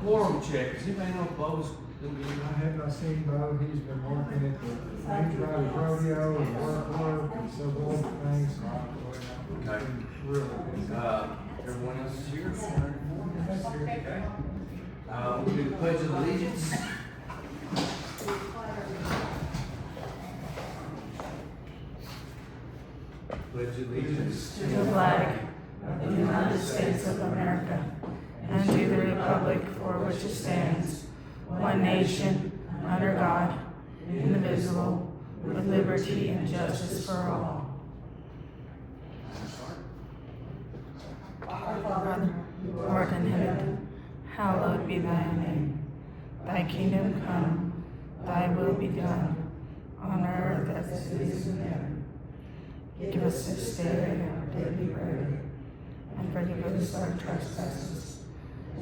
Quorum check, does anybody know if Bo's gonna be I here? have not seen Bo, he's been working at the Range Riders Rodeo and work and several other things, so Okay. really busy. Everyone else is here? Okay. We'll do the pledge of allegiance. Pledge allegiance To the flag of the United States of America and to the republic for which it stands, one nation, under God, indivisible, with liberty and justice for all. Our Father, who art in heaven, hallowed be thy name. Thy kingdom come, thy will be done, on earth as it is in heaven. Give us this day our daily bread, and forgive us our trespasses,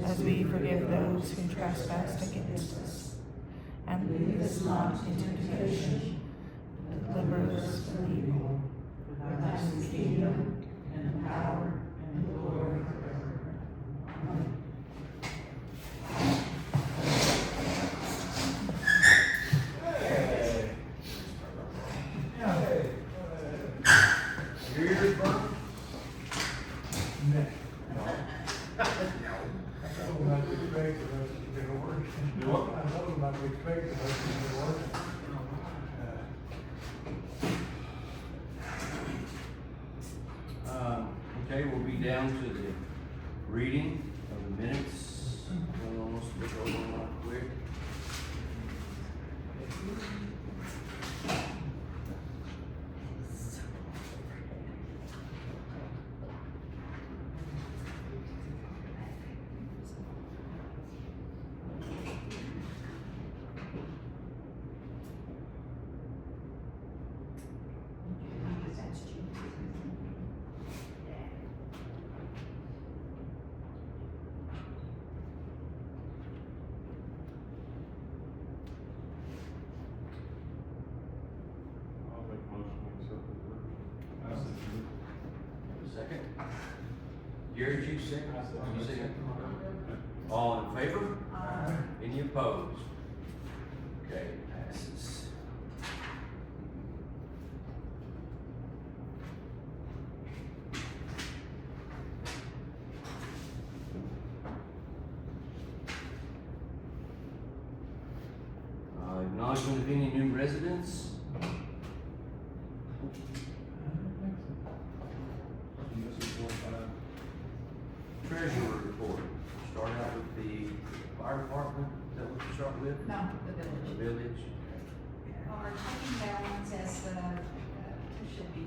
as we forgive those who trespass against us. And lead us not into temptation, but deliver us from evil. For thine is the kingdom, and the power, and the glory forever. Amen. here, Bo? No. I told him not to expect the rest of the work. Do what? I told him not to expect the rest of the work. Okay, we'll be down to the reading of the minutes. We'll almost look over them real quick. I'll make a motion to accept the Second. Gary, did you second? You second? All in favor? Any opposed? Okay, passes. Acknowledgement of any new residents? Treasurer report. Start out with the fire department. Is that what you start with? No, the The village. village. Our checking balance as it should be.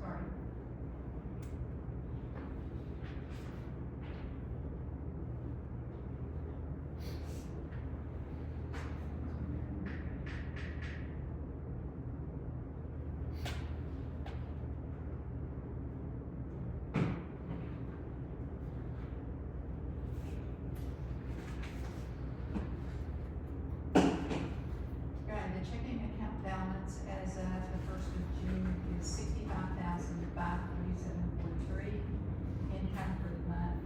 Sorry. Right, the checking account balance as of the 1st of June is $65,547.43. Income for the month,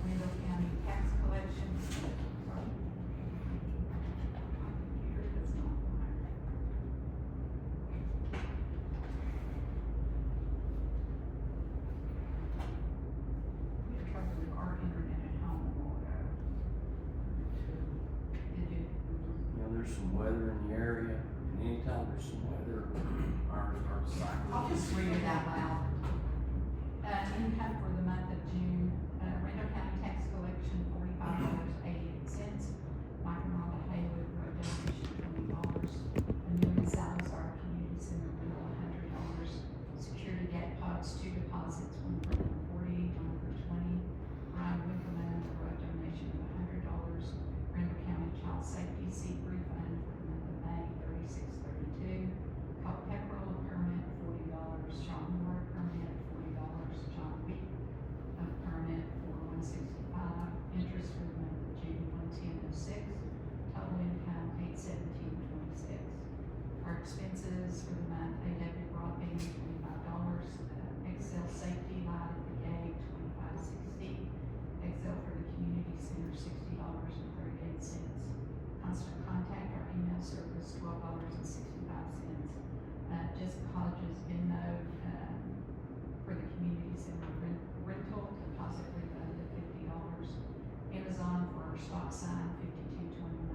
Randall County tax collection. Sorry. Computer does not work. We have trouble with our internet at home. Did you? You know, there's some weather in the area, and anytime there's some weather, our cycle. I'll just read it out loud. Income for the month of June, Randall County tax collection, $45.88. Mike and Rhonda Haywood wrote donation, $20. Amelia Salazar, Community Center, rental, $100. Security depots, 2 deposits, $140, one for 20. Ryan Winkleman wrote donation of $100. Randall County Child Safety Seat refund for the month of May, $36.32. Pepper expenses for the month, AW broadband, $25, Excel safety light at the gate, $25.60, Excel for the community center, $60.38. Constant contact, our email service, $12.65. Just college's Venmo, for the community center rental to possibly fund at $50. Amazon for our stop sign, $52.29.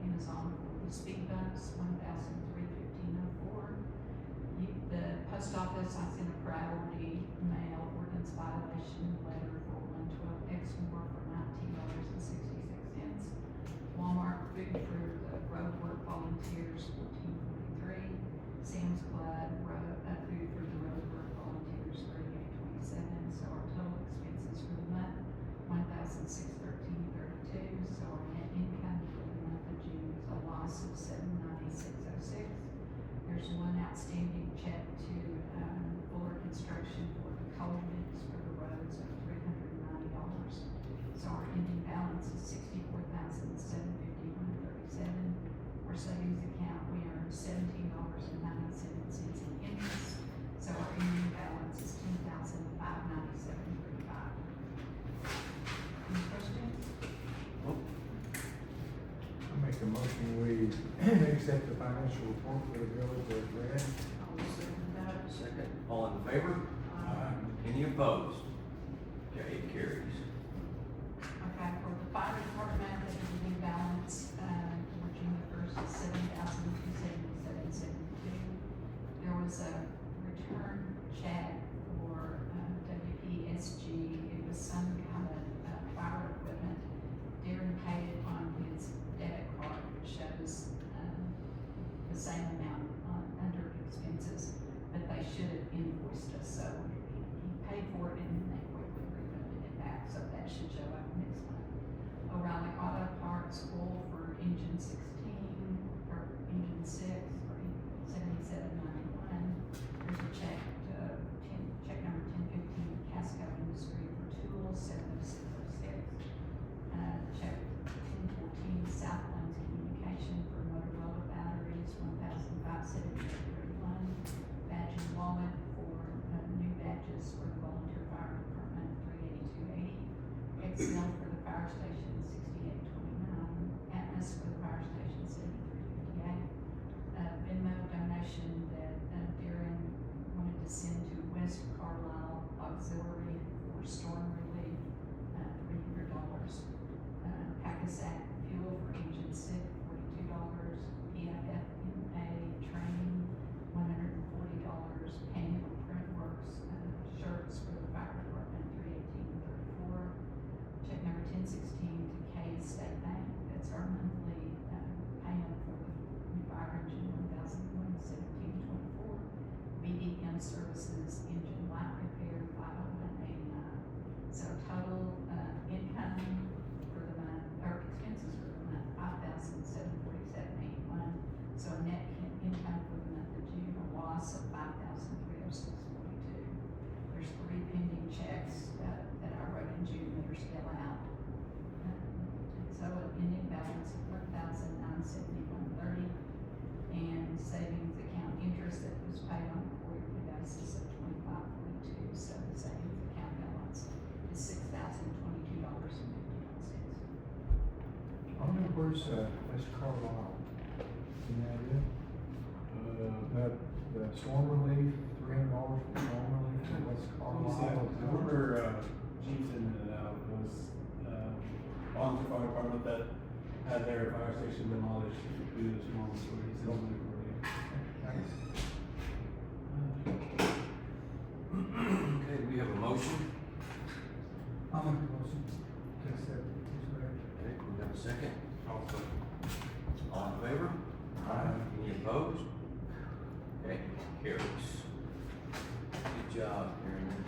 Amazon for the speed bumps, $1,315.04. The post office, I sent a priority mail ordinance violation letter for 112 Exmoor for $19.66. Walmart food for the road work volunteers, $14.43. Sam's Club food for the road work volunteers, $38.27. So our total expenses for the month, $1,613.32. So our net income for the month of June is a loss of $796.06. There's one outstanding check to Fuller Construction for the coal mix for the roads of $390. So our ending balance is $64,751.37. Our savings account, we earned $17.97 in interest. So our ending balance is $10,597.35. Any questions? I make a motion, we accept the financial report for the village as read. I'll second that. Second, all in favor? Any opposed? Okay, it carries. Okay, for the fire department, the ending balance, for June the first is $7,277.72. There was a return check for, WPSG, it was some kind of, fire equipment. Darren paid it on his debit card, which shows, the same amount under expenses, but they should have invoiced us, so he paid for it and then they quickly refunded it back, so that should show up next month. O'Reilly Auto Parts, oil for engine 16, or engine 6, for $77.91. There's a check, check number 1015, Casco Industry for tools, $706.06. Check 1014, South Lanes Communication for Motorola batteries, $1,578.31. Badge and wallet for, new badges for the volunteer fire department, $382.80. Excel for the fire station, $68.29. Atmos for the fire station, $73.58. Venmo donation that, Darren wanted to send to West Carlisle Auxiliary for storm relief, $300. Palisades fuel for engine 6, $42. PFFMA training, $140. Payment on Printworks, shirts for the fire department, $318.34. Check number 1016 to K State Bank, that's our monthly, payment for the new fire engine, $1,117.24. BDM Services engine light repair, $501.89. So total, income for the month, or expenses for the month, $5,747.81. So net income for the month of June, a loss of $5,306.42. There's 3 pending checks, that I wrote in June that are still out. So an ending balance of $1,971.30, and savings account interest that was paid on a quarterly basis of $25.42. So the savings account balance is $6,022.51. I wonder where's, West Carlisle? You know, the storm relief, $300 for storm relief to West Carlisle. Remember, Chief sending it out, it was, volunteer fire department that had their fire station demolished due to the storm, so he sent them for you. Thanks. Okay, we have a motion. I'll make a motion to accept it as read. Okay, we have a second. Also, All in favor? Any opposed? Okay, carries. Good job, Aaron.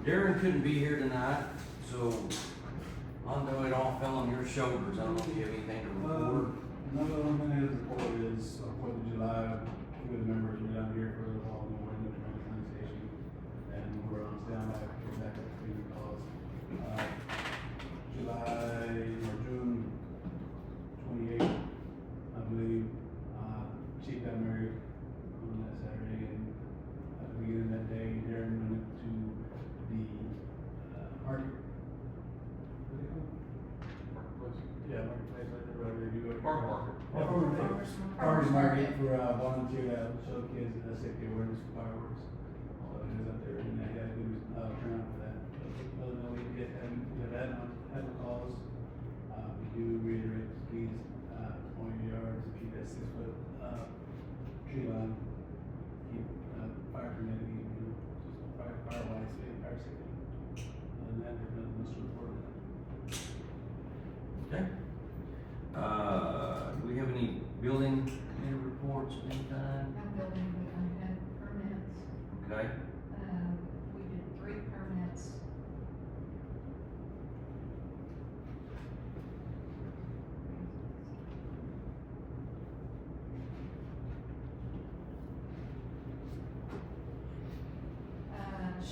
Darren couldn't be here tonight, so I know it all fell on your shoulders. I don't know if you have anything to report. another one thing is report is, 4th of July, two of the members were down here for the Hall in the morning, the train station, and we're on standby, we're back at the community calls. July farmer's market. Farmers market for, volunteer to show kids the safety awareness for fireworks. So it is up there, and they had a good, turnout for that. But other than that, we have had no calls. We do reiterate, please, 20 yards, keep that 6 foot, tree line. Keep, fire permitted, you know, just fire wise, fire safety. Other than that, there's nothing else to report on that. Okay. Do we have any building committee reports of any kind? That building, we had permits, Okay. we did 3 permits.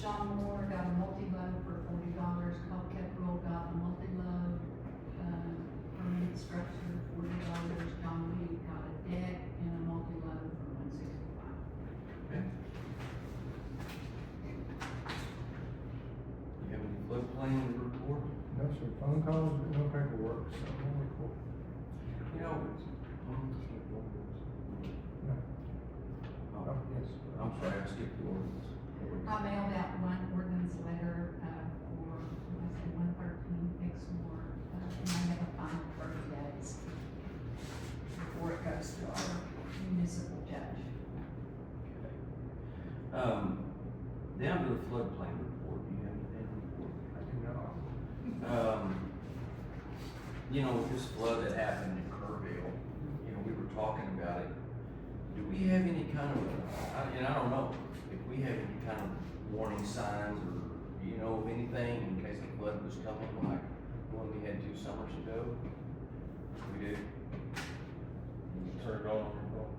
Sean Moore got a multi-load for $40, Colquitt Roll got a multi-load, permanent structure, $40, John Lee got a deck and a multi-load for $165. Okay. You have any floodplain report? No, sir, phone calls, but no paperwork, so no report. You know, No. oh, Oh, yes. I'm sorry, I skipped the ordinance. I mailed out one ordinance letter, for, I said 113 Exmoor, and I have a final 30 days before it goes to our municipal judge. Down to the floodplain report, do you have any report? I do not. You know, with this flood that happened in Kerrville, you know, we were talking about it. Do we have any kind of, and I don't know, if we have any kind of warning signs or, you know, of anything in case the flood was coming, like the one we had 2 summers ago? We do? Turn it on your phone.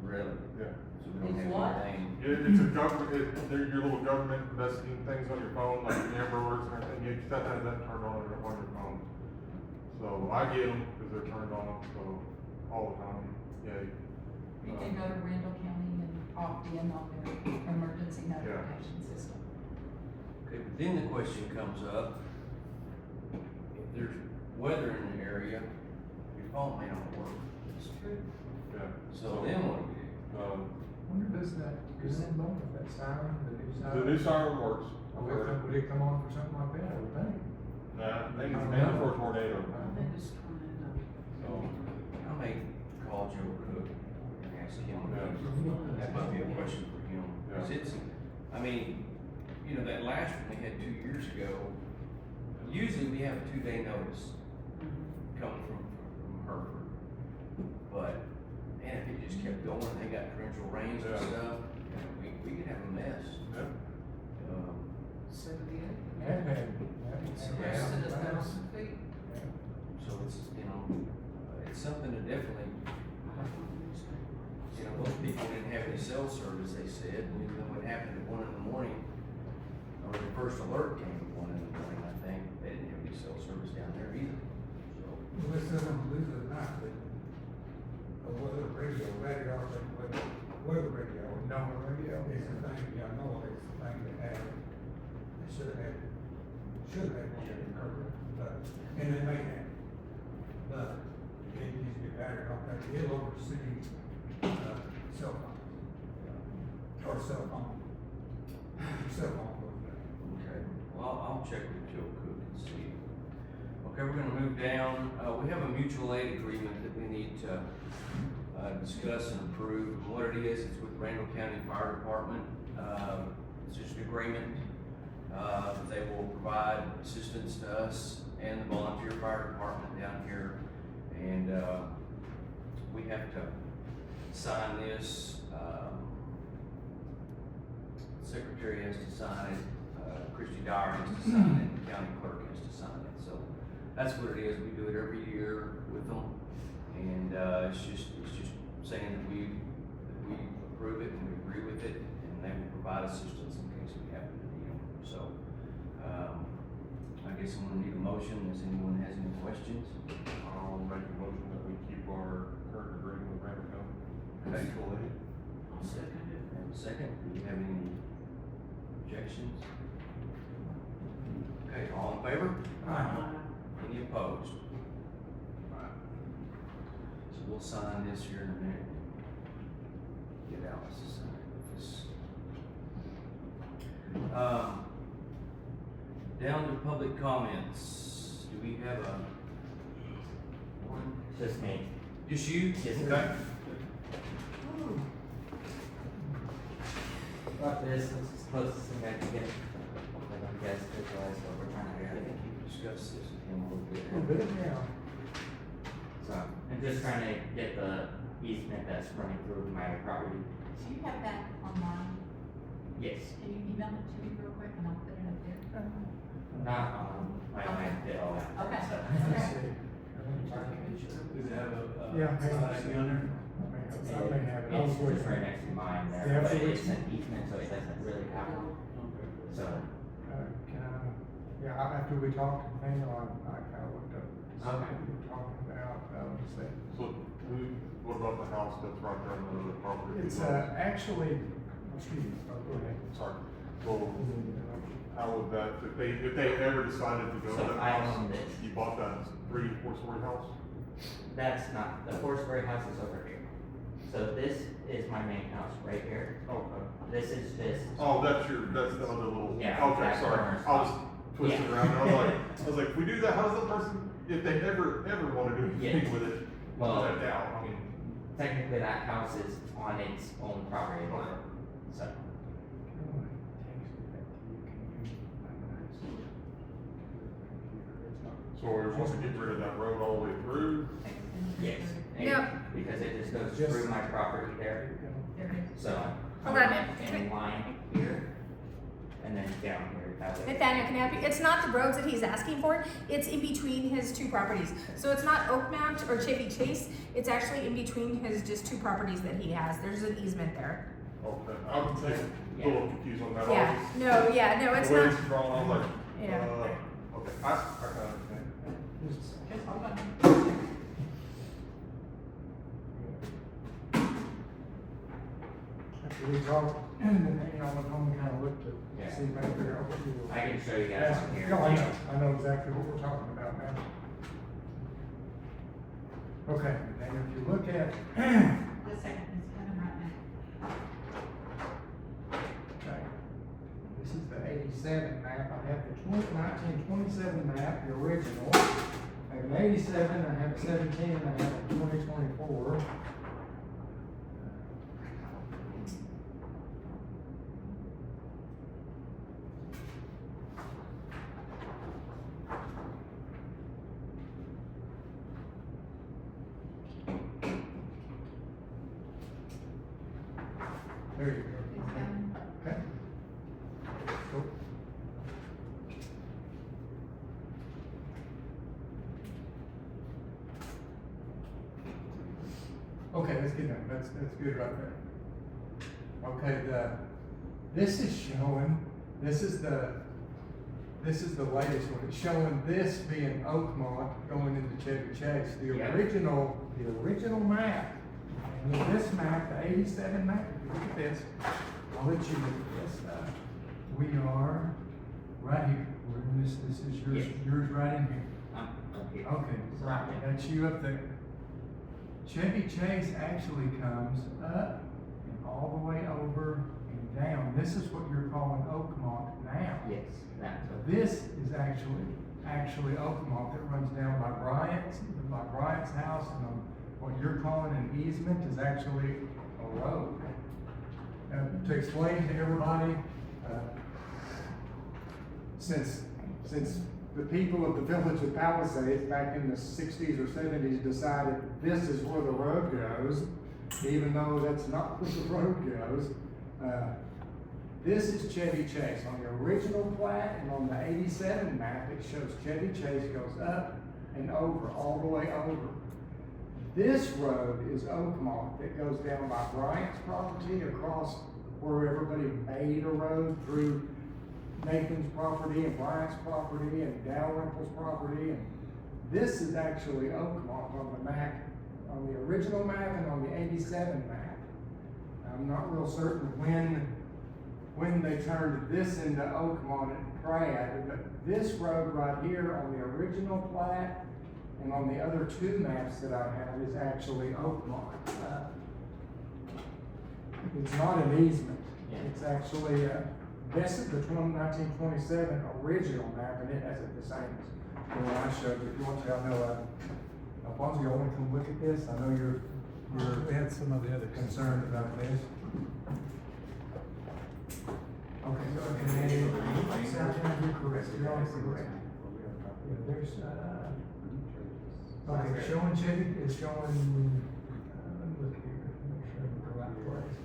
Really? Yeah. So we don't It's have what? anything? It's a government, they're your little government messaging things on your phone, like your Amber Alerts and everything, you just have to have that turned on your phone. So I get them, cause they're turned on, so, all the time, yeah. You can go to Randall County and opt in on their emergency notification system. Okay, but then the question comes up, if there's weather in the area, your phone may not work. It's true. Yeah. So then what do we do? Wonder if does that bump, if that siren, the new siren? The new siren works. Would it come on for something like that, I would think? Nah, I think it's meant for a tornado. So, I may call Joe Cook and ask him, Yeah. that might be a question for him. Cause Yeah. it's, I mean, you know, that last one we had 2 years ago, usually we have a 2-day notice coming from Hereford. But, man, if it just kept going, they got torrential rains and Yeah. stuff, you know, we could have a mess. Yeah. So it's, you know, it's something to definitely, you know, those people didn't have any cell service, they said, and then what happened at 1 in the morning, or the first alert came at 1 in the morning, I think, they didn't have any cell service down there either, so. Well, they said on the news at night that, weather radio, weather radio, NOAA radio, is the thing, yeah, NOAA is the thing that had, they should have had one in Kirkland, but, and they may have. But it needs to be battered off, that it'll oversee, cell phones. Or cell phone. Okay, well, I'll check with Joe Cook and see. Okay, we're gonna move down, we have a mutual aid agreement that we need to, discuss and approve. And what it is, it's with Randall County Fire Department, it's just an agreement. They will provide assistance to us and the volunteer fire department down here. And, we have to sign this, secretary has to sign it, Christy Dyer has to sign it, the county clerk has to sign it, so that's what it is, we do it every year with them, and, it's just saying that we approve it and we agree with it, and they will provide assistance in case we happen to need them, so, I guess I'm gonna need a motion, if anyone has any questions. I'll make a motion that we keep our current agreement with Randall County. Okay. Mutual aid. I'll second it. And second, do you have any objections? Okay, all in favor? Aye. Any opposed? we'll sign this here in a minute. Get Alice to sign this. Down to public comments. Do we have a one? Just me. Just you? Yes, sir. Okay. But this is closest thing I can get. Like I'm guessing visualize what we're trying to I do. think you discussed this with him a little bit. A little bit, yeah. So I'm just trying to get the easement that's running through my property. Do you have that online? Yes. Can you email it to me real quick and I'll put it up there? Not my did all that. Okay. So. Let's see. Does it have a, Yeah, flag on there? I may have it. I was It's just waiting. right next to mine Yeah, there, but so it's an easement, so it doesn't really have one. Okay. So, Can I, yeah, after we talked to Daniel, I kind of looked up, to see what you were talking about, let's see. So what about the house that's right there on the property? It's, actually, excuse me, go ahead. Sorry. Well, how would that, if they ever decided to go to So that I house, own this. you bought that 3-4 story house? that's not, the 4-story house is over here. So this is my main house right here. Okay. This is just, Oh, that's the other little, Yeah, okay, that sorry, corner I was spot. twisting Yeah. around, I was like, if we do that, how does the person, if they ever wanna do anything Yeah. with it, Well- put that down, I mean, technically that house is on its own property line, so. so we want to get rid of that road all the way through? Yes. Yep. Because it just goes Just- through my property there, There it is. so. Hold on, man. In line here, and then down here, that way. Nathaniel, can I help you? It's not the roads that he's asking for, it's in between his two properties. So it's not Oakmount or Chevy Chase, it's actually in between his just two properties that he has. There's an easement there. Okay, I'm just a little confused on that. Yeah, no, it's The way not, it's drawn, I was like, Yeah. okay, I kind of understand. Just hold on. After we talked, and then Daniel went home and kind of looked Yeah. to see if I could figure out what you were. I can show you guys on here. No, I know exactly what we're talking about now. Okay, and if you look at, The second is coming right now. okay, this is the 87 map, I have the 1927 map, the original. I have an 87, I have a 17, I have a 2024. There you It's go. coming. Okay. Cool. Okay, let's get done. That's good right there. Okay, this is showing, this is the latest one. It's showing this being Oakmont going into Chevy Chase. The Yeah. original map, and this map, the 87 map, if you look at this, I'll let you look at this. We are right here. We're in this is yours, Yeah. yours right in here. Up here. Okay, right, that's you up there. Chevy Chase actually comes up and all the way over and down. This is what you're calling Oakmont now. Yes, that's So what. this is actually Oakmont that runs down by Bryant's house, and what you're calling an easement is actually a road. To explain to everybody, since the people of the village of Palisades back in the 60s or 70s decided this is where the road goes, even though that's not where the road goes. This is Chevy Chase. On the original plat and on the 87 map, it shows Chevy Chase goes up and over, all the way over. This road is Oakmont that goes down by Bryant's property across where everybody made a road through Nathan's property and Bryant's property and Dalrymple's property, and this is actually Oakmont on the map, on the original map and on the 87 map. I'm not real certain when they turned this into Oakmont at Pratt, but this road right here on the original plat And on the other two maps that I have is actually Oakmont. It's not an easement. Yeah. It's actually, this is the 1927 original map, and it has it the same as the one I showed. If you want to, I know, Alfonso, you want to come look at this? I know you're We had some of the other concerned about this. Okay, so, and then, you're correct, you're also correct. Yeah, there's, okay, showing Chevy is showing, let me look here, make sure I'm in the right place.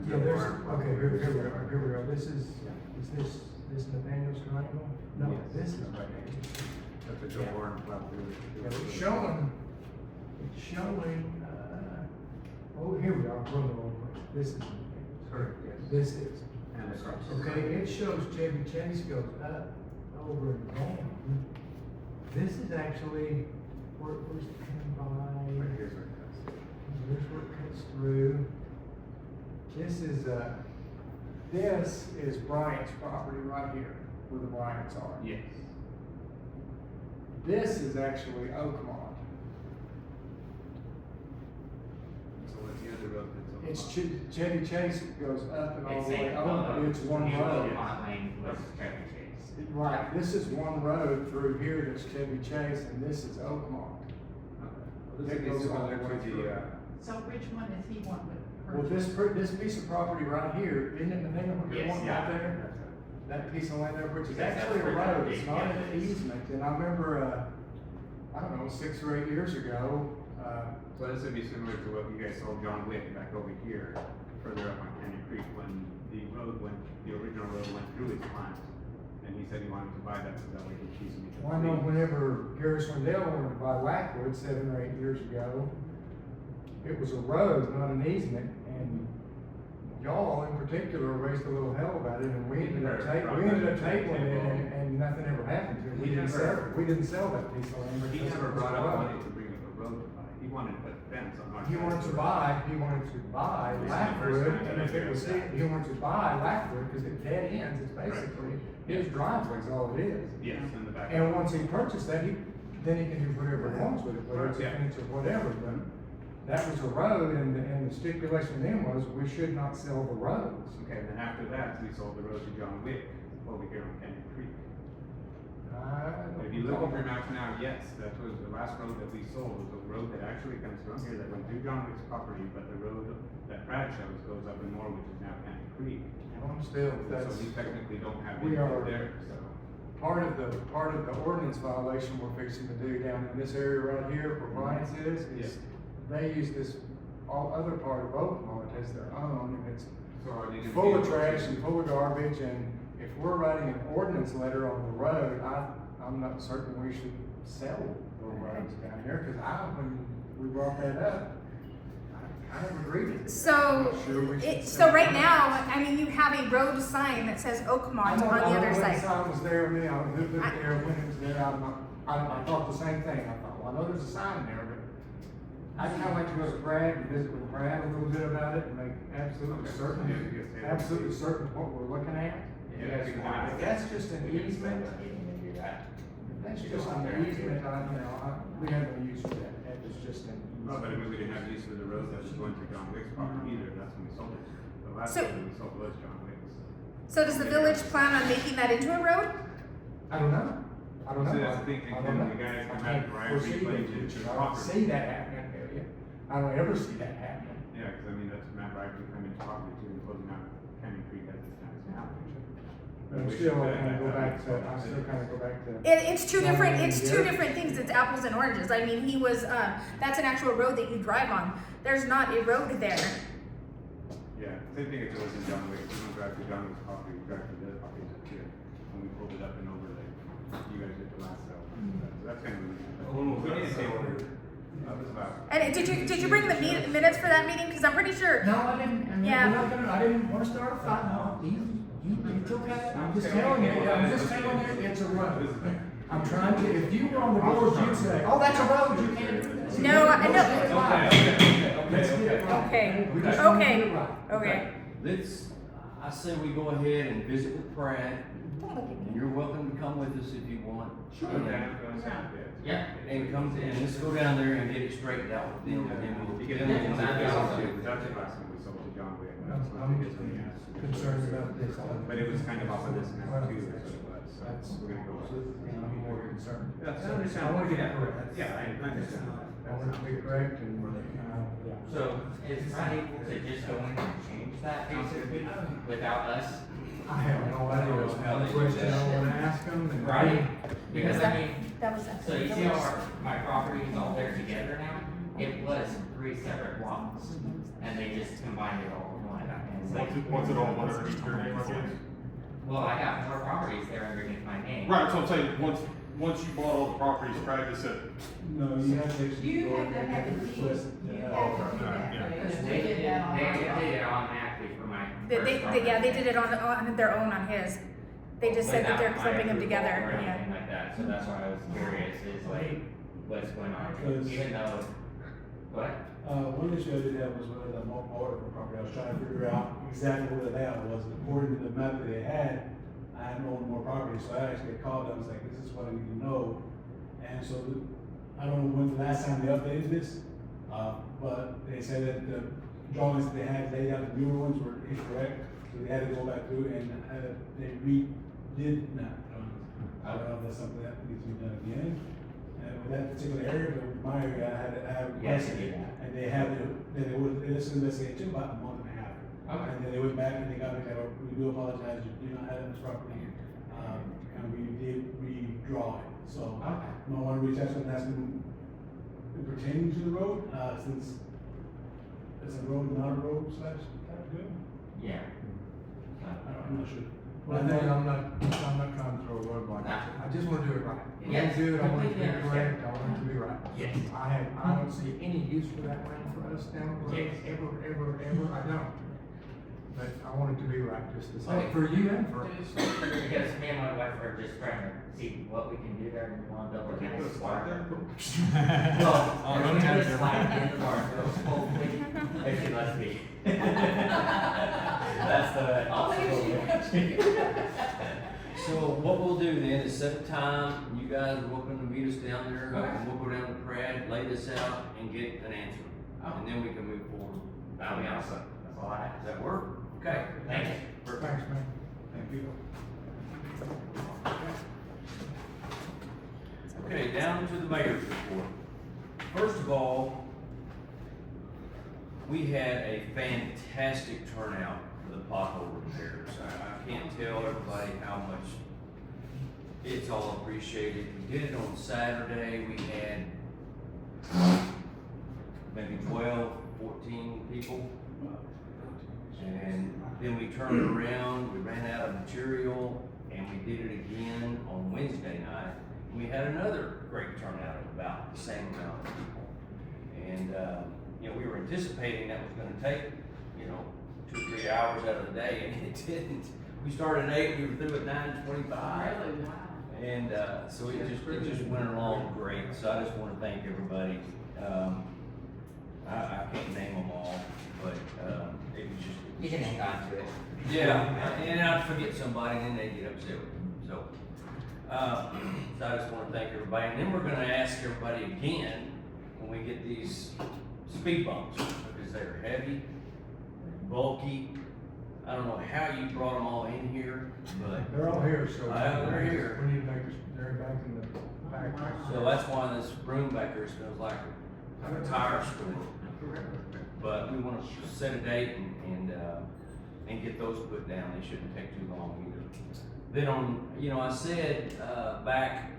Yeah, there's, okay, here we are, this is this Nathaniel's triangle? No, Yes. this is Nathaniel's. That's a Joe Warren plat. Yeah, it's showing, oh, here we are, we're in the wrong place, this is Nathaniel's. Correct, yes. This is. And across. Okay, it shows Chevy Chase goes up over and down. This is actually, where's it coming by? Right here's where it cuts. Here's where it cuts through. This is Bryant's property right here, where the Bryant's are. Yes. This is actually Oakmont. So what's the other road that's It's over? Chevy Chase goes up and all It's the way saying, over, it's one New road. Oakmont Lane versus Chevy Chase. Right, this is one road through here that's Chevy Chase, and this is Oakmont. Well, this It is goes all similar the way to through. the, So which one does he want with Well, this piece of property right here, isn't it Nathaniel, what you're Yes, wanting yeah. right there? That piece of land there, which is Yes, actually a that's road, pretty it's big, not yeah. an easement, and I remember, I don't know, 6 or 8 years ago, so this would be similar to what you guys sold John Wick back over here, further up on Canyon Creek, when the original road went through his plant. And he said he wanted to buy that so that way he could easily. well, I know whenever Gary Swindell wanted to buy Lackwood 7 or 8 years ago, it was a road, not an easement, and y'all in particular raised a little hell about it, and we ended up tabling it, and nothing ever happened to it. We didn't sell that piece of land. He because never it was brought a up road. wanting to bring up a road to buy, he wanted to put a fence on our. He wanted to buy This is the first Lackwood, time and that if I it was, heard that. he wanted to buy Lackwood, because it dead ends, it's basically, his driveway's all it is. Yes, in the back. And once he purchased that, then he can do whatever he wants with it, whether it's a Yeah. fence or whatever, but that was a road, and the stipulation then was, we should not sell the roads. Okay, then after that, we sold the road to John Wick over here on Canyon Creek. If you look at your maps now, yes, that was the last road that we sold, was a road that actually comes from here, that went through John Wick's property, but the road that Brad shows goes up in more, which is now Canyon Creek. Still, So that's, we technically don't have we anything are- there, so. part of the ordinance violation we're fixing to do down in this area right here where Bryant's is they use this other part of Oakmont as their own, and it's So are they gonna be full of able to- trash and full of garbage, and if we're writing an ordinance letter on the road, I'm not certain we should sell the roads down here, cause when we brought that up, I never agreed with it. So, I'm not sure we should so sell right it. now, I mean, you have a road sign that says Oakmont on the other When the side. sign was there, I lived there when it was there, I thought the same thing, I thought, well, I know there's a sign there, but I'd kinda like to go to Brad and visit with Brad a little bit about it and make absolutely certain what we're looking at. Yeah, If that's just an easement, if that's just an easement, we have no use for that, that was just an No, but I easement. mean, we didn't have use for the road that was going through John Wick's property either, that's when we sold it. The last So- road that we sold was John Wick's. So does the village plan on making that into a road? I don't know. I don't know. See, that's the thing, I don't then know. the guys come I back can't and Ryan foresee replanted the future. your I don't property. see that happening there yet. I don't ever see that happening. Yeah, cause I mean, that's Matt Ryder coming to property too, and closing out Canyon Creek as it stands now. But I'm still kind of go back to, It's two different, Yeah. it's two different things. It's apples and oranges. I mean, that's an actual road that you drive on. There's not a road there. Yeah, same thing as it was in John Wick, we don't drive through John Wick's property, we drive through their property up here, and we pulled it up and over like you guys did the last sale. So that's kind of the reason. We didn't take it, that was about. And did you bring the minutes for that meeting? Because I'm pretty sure. No, I didn't, Yeah. I didn't want to start a fight, no, it's okay, I'm just telling you, it's a road. I'm trying to, if you were on the board, you'd say, oh, that's a road, you can't. No, I know. Let's get it right. Okay, We just wanna get okay, it right. okay. I say we go ahead and visit with Brad, Don't look at And me. you're welcome to come with us if you want. Yeah. And come, and let's go down there and get it straightened out with them, and then we'll. Because then we'll that's get it awesome. to- that's the last one we sold to John Wick. I'm concerned about this. But it was kind of off of this now too, is what it was, so That's, we're gonna go with. I'm more concerned. That's I understandable. wanna get it Yeah. correct. Yeah, I understand. I want it to be correct and, yeah. So is Scott able to just go in and change that basically without us? I have no idea. That's the question I wanna ask them. and- Right? Because I mean, That was. so you see how my property is all there together now? It was 3 separate blocks and they just combined it all in one. And it's like, Once it all went underneath your name, I guess. well, I got more properties there underneath my name. Right, so I'm saying, once you bought all the properties, practice it. No, you have to actually. You go have to and have a deed, request, you uh, have to do that, yeah. because They we did that on they our did it automatically for my. They, first yeah, they property. did it on their own on his. They just said that they're Without my clumping them approval together, or yeah. anything like that, so that's why I was curious, is like, what's going on, Because- even though, what? One issue I did have was with the order for property, I was trying to figure out exactly where the layout was, according to the map that they had, I had owned more property, so I actually called them, I was like, this is what I need to know. And so, I don't know when the last time they updated this, but they said that the drawings that they had laid out, the newer ones were incorrect, so they had to go back through and, they redid that. I don't know if that's something that needs to be done again. And with that particular area, but with my area, I had Yes, requested you it, did. and they had to, then it was, this investigation took about a month and a half. Okay. And then they went back and they got me, we do apologize, you do not have this property, and we did redraw it, so. Okay. I want to reach out to them, and ask them pertaining to the road, since it's a road, not a road slash, type good. Yeah. I'm not sure. One thing, I'm not trying to throw a roadblock. I just wanna do it right. When I Yes, do it, I want it to be completely correct, understand. I want it to be right. Yes. I don't see any use for that land for us down the road, Yes. ever, I don't. But I want it to be right, just the Okay. same, for you and for us. Because me and my wife are just trying to see what we can do there, and we want to build a Can you nice put a slide there? Well, Oh, we're don't gonna have put a to. slide in the barn, hopefully, if she lets me. That's the obstacle. So what we'll do then is set a time, you guys are welcome to meet us down there, Okay. and we'll go down to Brad, lay this out, and get an answer. And then we can move forward. That'll be awesome, that's all I have. Does that work? Okay. Thank you. Thanks, man. Thank you. Okay, down to the mayor's report. First of all, we had a fantastic turnout for the pothole repairs. I can't tell everybody how much it's all appreciated. We did it on Saturday. We had maybe 12, 14 people. And then we turned around, we ran out of material, and we did it again on Wednesday night. And we had another great turnout of about the same amount of people. And, you know, we were anticipating that was gonna take, 2 or 3 hours out of the day, and it didn't. We started at 8, we were through at 9:25. Really, wow. And, so it just went along great, so I just wanna thank everybody. I can't name them all, but, it was just. You can hang on to it. Yeah, and I'd forget somebody, and then they get upset with me, so. So I just wanna thank everybody, and then we're gonna ask everybody again, when we get these speed bumps, because they're heavy, bulky. I don't know how you brought them all in here, but, They're all here, so. They're here. We need to make us, they're back in the back. so that's why this room back there smells like a tire store. But we wanna set a date and get those put down, they shouldn't take too long either. Then I said, back,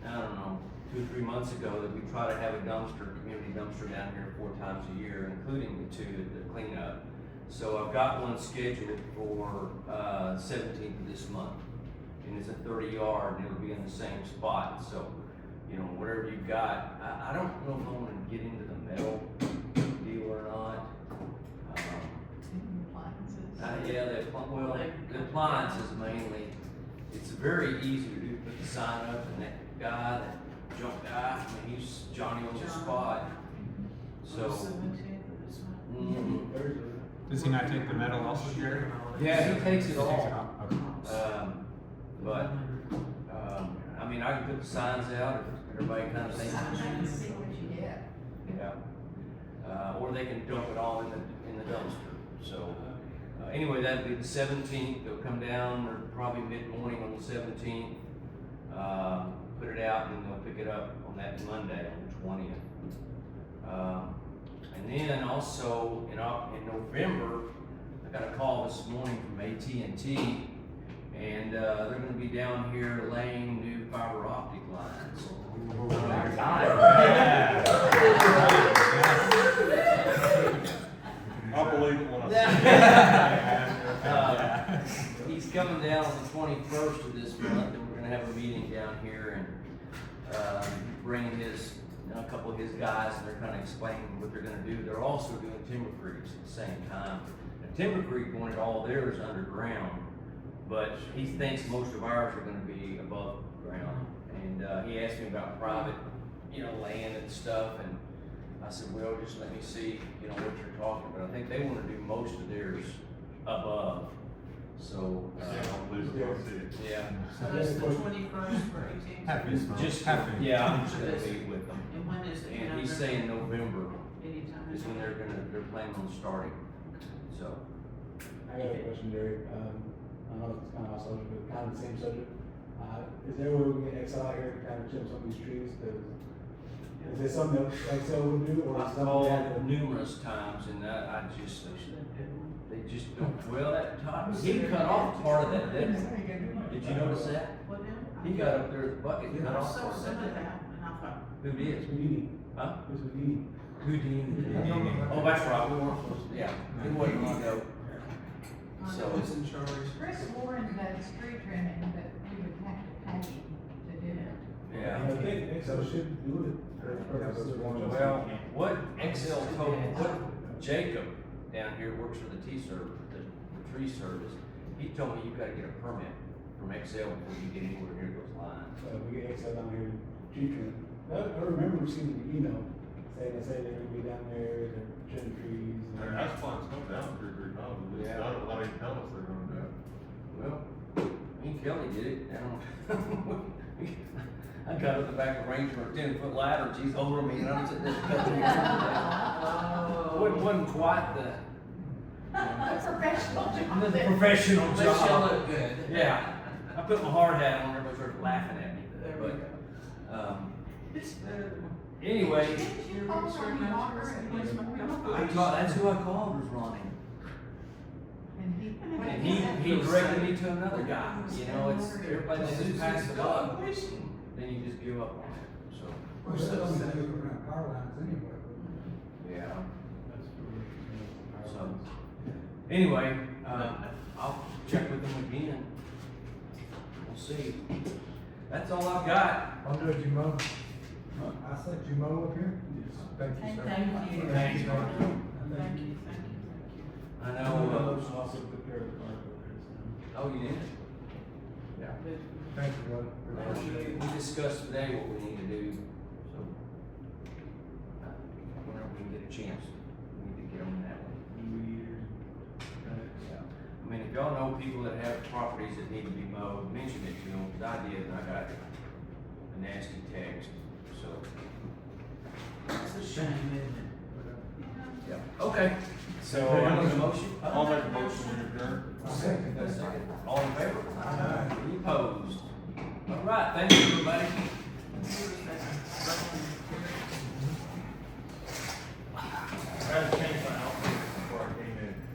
I don't know, 2 or 3 months ago, that we try to have a community dumpster down here 4 times a year, including the 2 at the cleanup. So I've got one scheduled for, 17th of this month, and it's a 30-yard, and it'll be in the same spot, so, whatever you've got, I don't know if I wanna get into the metal deal or not. Yeah, the appliances mainly, it's very easy to do, put the sign up, and that guy, that junk guy, he's Johnny on the spot, so. Does he not take the metal also, Jerry? Yeah, he takes it all. Okay. But, I mean, I can put the signs out if everybody kind of thinks. Sometimes see what you get. Yeah. Or they can dump it all in the dumpster, so. Anyway, that'd be the 17th, they'll come down, or probably mid-morning on the 17th. Put it out and they'll pick it up on that Monday, on the 20th. And then also in November, I got a call this morning from AT&T, and they're gonna be down here laying new fiber optic lines. I'll believe it when I see it. He's coming down on the 21st of this month, and we're gonna have a meeting down here and bringing a couple of his guys, and they're kind of explaining what they're gonna do. They're also doing Timber Creeks at the same time. And Timber Creek wanted all theirs underground, but he thinks most of ours are gonna be above ground. And he asked me about private, land and stuff, and I said, well, just let me see, what you're talking about. I think they wanna do most of theirs above, so. I'll believe it when I see it. Yeah. So that's the 21st for 18th? Yeah, I'm just gonna meet with them. And when is it? And he's saying November Anytime. is when they're planning on starting, so. I got a question, Jerry. I know it's kind of off subject, but kind of the same subject. Is there a way we can get Excel out here to kind of trim some of these trees? Is there something that Excel would do, or is I've something called that? numerous times and I just, they just don't, well, that top, he cut off part of that, didn't he? Did you notice that? What now? He got up there with the bucket, and cut I off saw part of some of that. that, and I thought, Who did? Houdini. Huh? It's Houdini. Houdini. Oh, that's right, we weren't supposed to, yeah, he wasn't gonna go. So, Chris Warren does tree trimming, but we would have to pay to do it. yeah. I think Excel should do it. Well, what Excel told, what Jacob down here works for the the tree service, he told me you gotta get a permit from Excel before you get anywhere near those lines. We get Excel down here, tree trim. I remember receiving an email saying they're gonna be down there, they're trimming trees. And that's fine, it's come down 3 times, at least, Yeah. I don't know how you tell us they're gonna do it. Well, me and Kelly did it, I got up the back of Ranger with a 10-foot ladder, she's over me, and I'm sitting there cutting it. Wasn't quite the Professional job. professional but she'll job. look good. Yeah, I put my hard hat on, everybody started laughing at me, There we but, anyway, Didn't you call Ronnie Walker at Westmore? that's who I called, was Ronnie. And he directed me to another guy, it's, everybody just pass the buck, then you just give up on it, so. We're still only looking around power lines anyway. Yeah. So, anyway, I'll check with them again. We'll see. That's all I've got. I'll do it, you mow. I said you mow up here? Thank you, sir. Thank you. Thank you. Thank you. I I know, should also took care of the park over there. oh, you did? Yeah. Thank you, brother. We discussed today what we need to do, so. Whenever we can get a chance, we need to get on that one. Yeah. I mean, if y'all know people that have properties that need to be mowed, mention it to them, cause I did, and I got a nasty text, so. It's a shame, isn't it? Yeah, okay, so I need a motion. I'll make a motion to adjourn. Second. All in favor? Any opposed? All right, thank you, everybody.